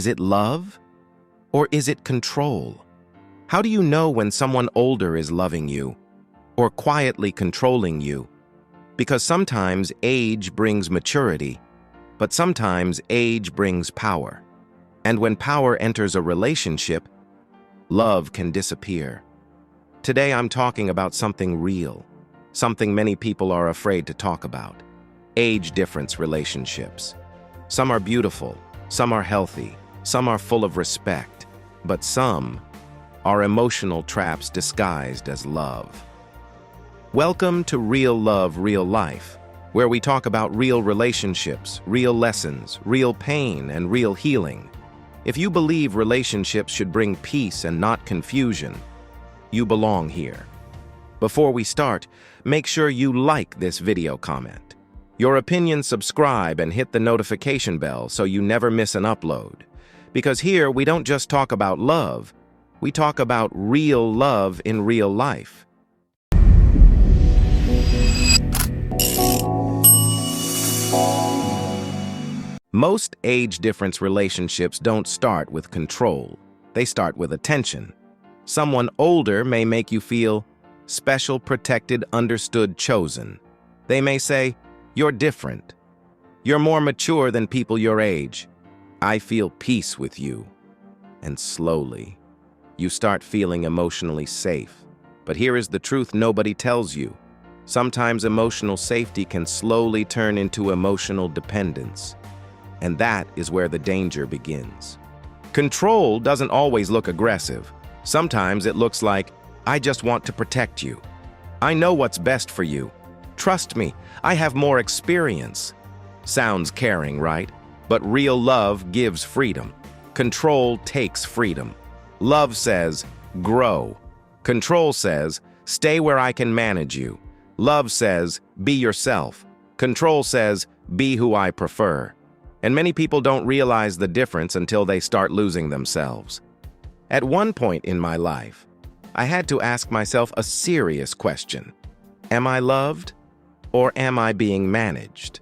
Is it love? Or is it control? How do you know when someone older is loving you or quietly controlling you? Because sometimes age brings maturity, but sometimes age brings power. And when power enters a relationship, love can disappear. Today I'm talking about something real, something many people are afraid to talk about. Age difference relationships. Some are beautiful, some are healthy, some are full of respect, but some are emotional traps disguised as love. Welcome to Real Love, Real Life, where we talk about real relationships, real lessons, real pain, and real healing. If you believe relationships should bring peace and not confusion, you belong here. Before we start, make sure you like this video, comment your opinion, subscribe, and hit the notification bell so you never miss an upload. Because here we don't just talk about love, we talk about real love in real life. Most age difference relationships don't start with control. They start with attention. Someone older may make you feel special, protected, understood, chosen. They may say, "You're different. You're more mature than people your age. I feel peace with you." And slowly, you start feeling emotionally safe. But here is the truth nobody tells you. Sometimes emotional safety can slowly turn into emotional dependence. And that is where the danger begins. Control doesn't always look aggressive. Sometimes it looks like, "I just want to protect you. I know what's best for you. Trust me, I have more experience." Sounds caring, right? But real love gives freedom. Control takes freedom. Love says, "Grow." Control says, "Stay where I can manage you." Love says, "Be yourself." Control says, "Be who I prefer." And many people don't realize the difference until they start losing themselves. At one point in my life, I had to ask myself a serious question. Am I loved, or am I being managed?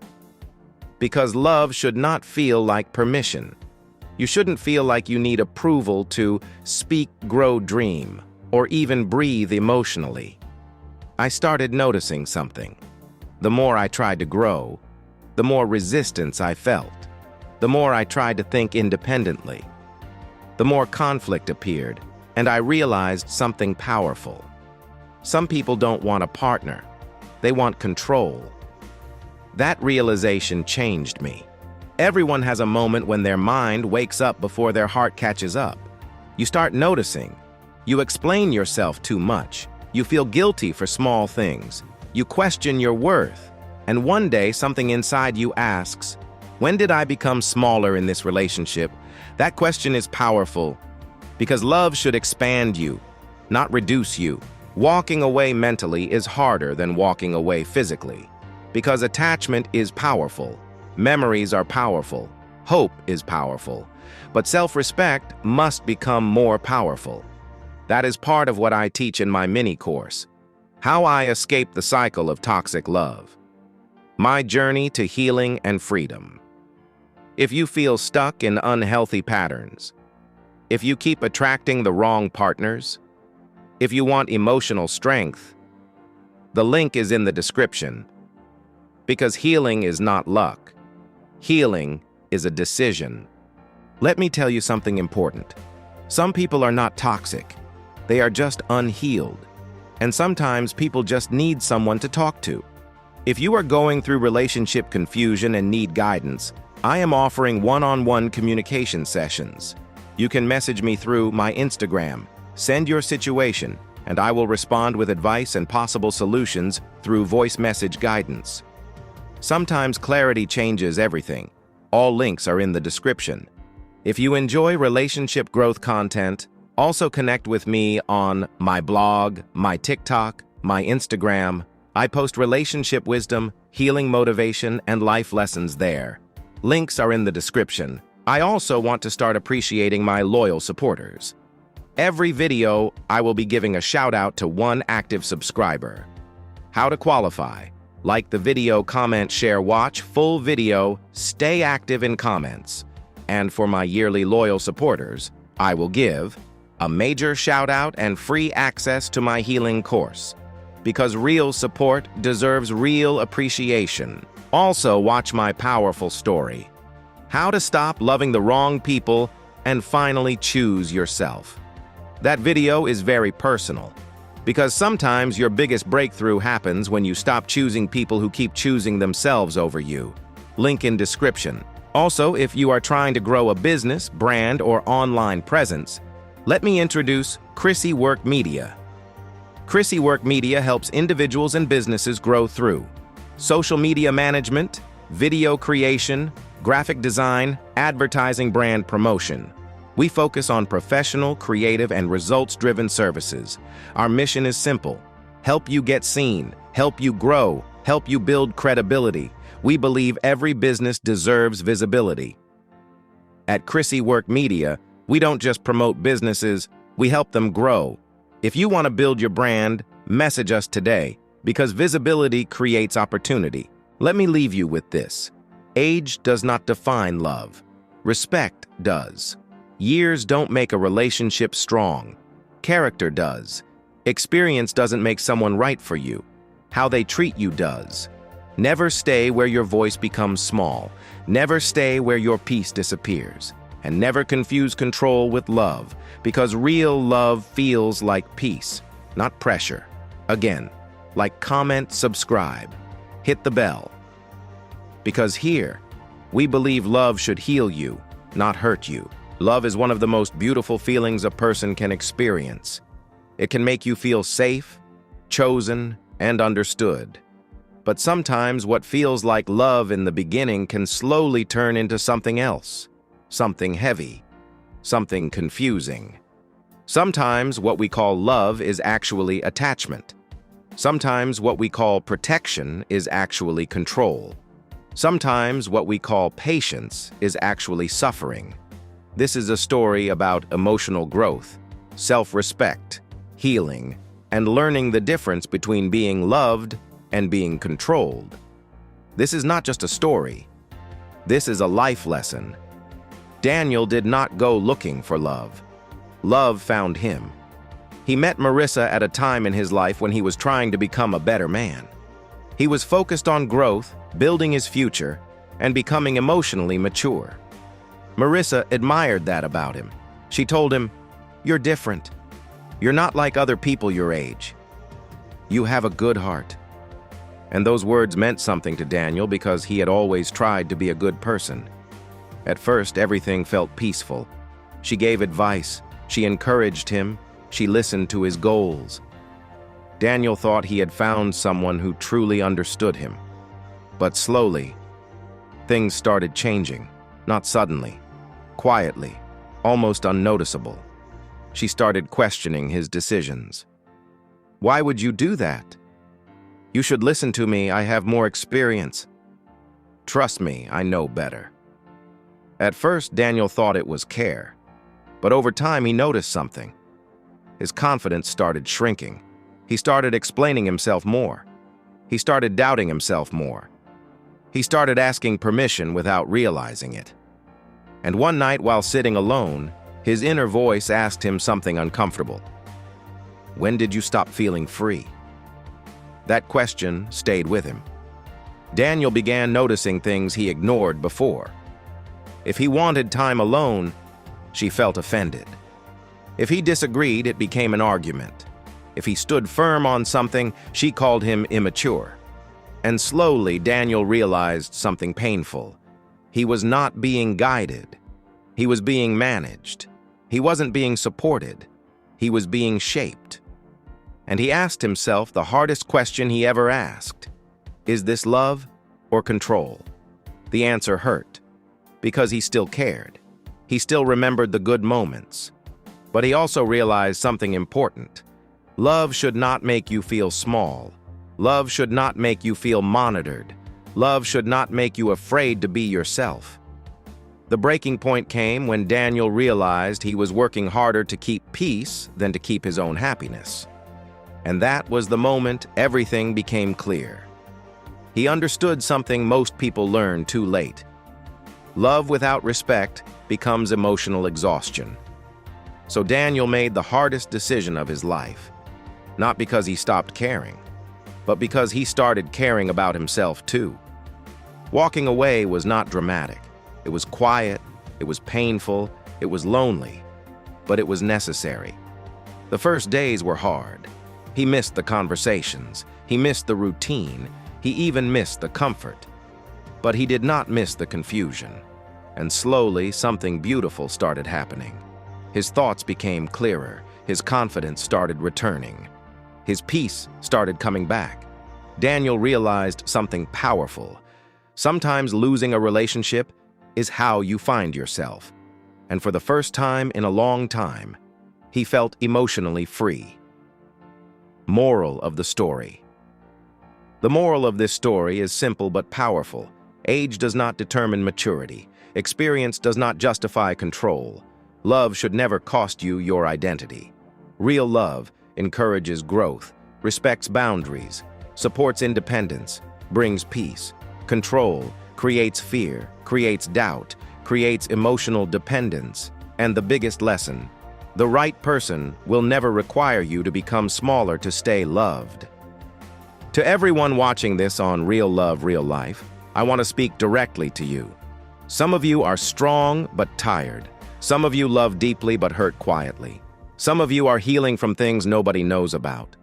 Because love should not feel like permission. You shouldn't feel like you need approval to speak, grow, dream, or even breathe emotionally. I started noticing something. The more I tried to grow, the more resistance I felt. The more I tried to think independently, the more conflict appeared, and I realized something powerful. Some people don't want a partner. They want control. That realization changed me. Everyone has a moment when their mind wakes up before their heart catches up. You start noticing. You explain yourself too much. You feel guilty for small things. You question your worth. And one day, something inside you asks, when did I become smaller in this relationship? That question is powerful because love should expand you, not reduce you. Walking away mentally is harder than walking away physically because attachment is powerful. Memories are powerful. Hope is powerful. But self-respect must become more powerful. That is part of what I teach in my mini course, How I Escape the Cycle of Toxic Love. My journey to healing and freedom. If you feel stuck in unhealthy patterns, if you keep attracting the wrong partners, if you want emotional strength, the link is in the description. Because healing is not luck. Healing is a decision. Let me tell you something important. Some people are not toxic. They are just unhealed. And sometimes people just need someone to talk to. If you are going through relationship confusion and need guidance, I am offering one-on-one communication sessions. You can message me through my Instagram, send your situation, and I will respond with advice and possible solutions through voice message guidance. Sometimes clarity changes everything. All links are in the description. If you enjoy relationship growth content, also connect with me on my blog, my TikTok, my Instagram. I post relationship wisdom, healing motivation, and life lessons there. Links are in the description. I also want to start appreciating my loyal supporters. Every video, I will be giving a shout out to one active subscriber. How to qualify? Like the video, comment, share, watch full video, stay active in comments. And for my yearly loyal supporters, I will give a major shout-out and free access to my healing course, because real support deserves real appreciation. Also, watch my powerful story, How to Stop Loving the Wrong People and Finally Choose Yourself. That video is very personal, because sometimes your biggest breakthrough happens when you stop choosing people who keep choosing themselves over you. Link in description. Also, if you are trying to grow a business, brand, or online presence, let me introduce Chrissy Work Media. Chrissy Work Media helps individuals and businesses grow through social media management, video creation, graphic design, advertising, brand promotion. We focus on professional, creative, and results-driven services. Our mission is simple: help you get seen, help you grow, help you build credibility. We believe every business deserves visibility. At Chrissy Work Media, we don't just promote businesses, we help them grow. If you want to build your brand, message us today, because visibility creates opportunity. Let me leave you with this. Age does not define love. Respect does. Years don't make a relationship strong. Character does. Experience doesn't make someone right for you. How they treat you does. Never stay where your voice becomes small. Never stay where your peace disappears. And never confuse control with love, because real love feels like peace, not pressure. Again, like, comment, subscribe, hit the bell. Because here, we believe love should heal you, not hurt you. Love is one of the most beautiful feelings a person can experience. It can make you feel safe, chosen, and understood. But sometimes what feels like love in the beginning can slowly turn into something else, something heavy, something confusing. Sometimes what we call love is actually attachment. Sometimes what we call protection is actually control. Sometimes what we call patience is actually suffering. This is a story about emotional growth, self-respect, healing, and learning the difference between being loved and being controlled. This is not just a story. This is a life lesson. Daniel did not go looking for love. Love found him. He met Marissa at a time in his life when he was trying to become a better man. He was focused on growth, building his future, and becoming emotionally mature. Marissa admired that about him. She told him, "You're different. You're not like other people your age. You have a good heart." And those words meant something to Daniel because he had always tried to be a good person. At first, everything felt peaceful. She gave advice, she encouraged him, she listened to his goals. Daniel thought he had found someone who truly understood him. But slowly, things started changing, not suddenly, quietly, almost unnoticeable. She started questioning his decisions. "Why would you do that? You should listen to me, I have more experience. Trust me, I know better." At first, Daniel thought it was care. But over time, he noticed something. His confidence started shrinking. He started explaining himself more. He started doubting himself more. He started asking permission without realizing it. And one night, while sitting alone, his inner voice asked him something uncomfortable. "When did you stop feeling free?" That question stayed with him. Daniel began noticing things he ignored before. If he wanted time alone, she felt offended. If he disagreed, it became an argument. If he stood firm on something, she called him immature. And slowly, Daniel realized something painful. He was not being guided. He was being managed. He wasn't being supported. He was being shaped. And he asked himself the hardest question he ever asked: is this love or control? The answer hurt, because he still cared. He still remembered the good moments. But he also realized something important. Love should not make you feel small. Love should not make you feel monitored. Love should not make you afraid to be yourself. The breaking point came when Daniel realized he was working harder to keep peace than to keep his own happiness. And that was the moment everything became clear. He understood something most people learn too late. Love without respect becomes emotional exhaustion. So Daniel made the hardest decision of his life, not because he stopped caring, but because he started caring about himself too. Walking away was not dramatic. It was quiet, it was painful, it was lonely, but it was necessary. The first days were hard. He missed the conversations, he missed the routine, he even missed the comfort. But he did not miss the confusion, and slowly something beautiful started happening. His thoughts became clearer, his confidence started returning, his peace started coming back. Daniel realized something powerful. Sometimes losing a relationship is how you find yourself. And for the first time in a long time, he felt emotionally free. Moral of the story. The moral of this story is simple but powerful. Age does not determine maturity. Experience does not justify control. Love should never cost you your identity. Real love encourages growth, respects boundaries, supports independence, brings peace. Control creates fear, creates doubt, creates emotional dependence. And the biggest lesson, the right person will never require you to become smaller to stay loved. To everyone watching this on Real Love, Real Life, I want to speak directly to you. Some of you are strong but tired. Some of you love deeply but hurt quietly. Some of you are healing from things nobody knows about.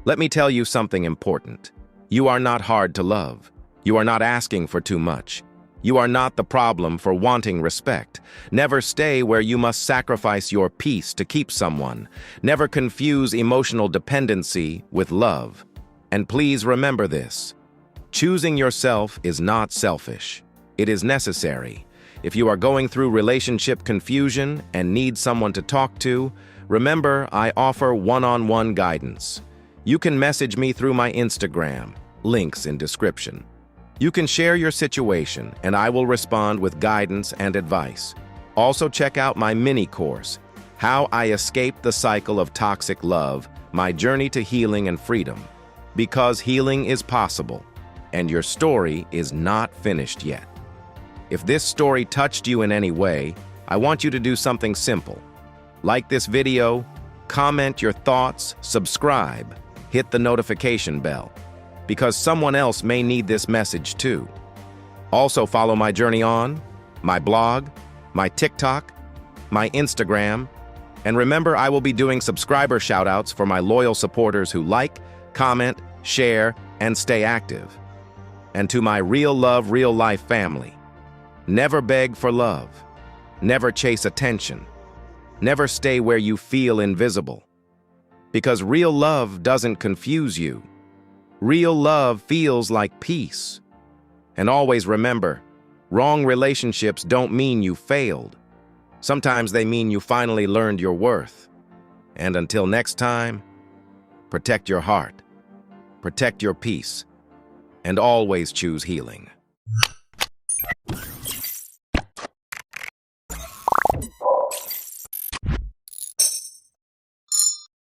Let me tell you something important. You are not hard to love. You are not asking for too much. You are not the problem for wanting respect. Never stay where you must sacrifice your peace to keep someone. Never confuse emotional dependency with love. And please remember this. Choosing yourself is not selfish. It is necessary. If you are going through relationship confusion and need someone to talk to, remember I offer one-on-one guidance. You can message me through my Instagram, links in description. You can share your situation and I will respond with guidance and advice. Also check out my mini course, How I Escaped the Cycle of Toxic Love, My Journey to Healing and Freedom. Because healing is possible, and your story is not finished yet. If this story touched you in any way, I want you to do something simple. Like this video, comment your thoughts, subscribe, hit the notification bell, because someone else may need this message too. Also follow my journey on, my blog, my TikTok, my Instagram, and remember I will be doing subscriber shoutouts for my loyal supporters who like, comment, share, and stay active. And to my Real Love, Real Life family, never beg for love, never chase attention, never stay where you feel invisible. Because real love doesn't confuse you. Real love feels like peace. And always remember, wrong relationships don't mean you failed. Sometimes they mean you finally learned your worth. And until next time, protect your heart, protect your peace, and always choose healing.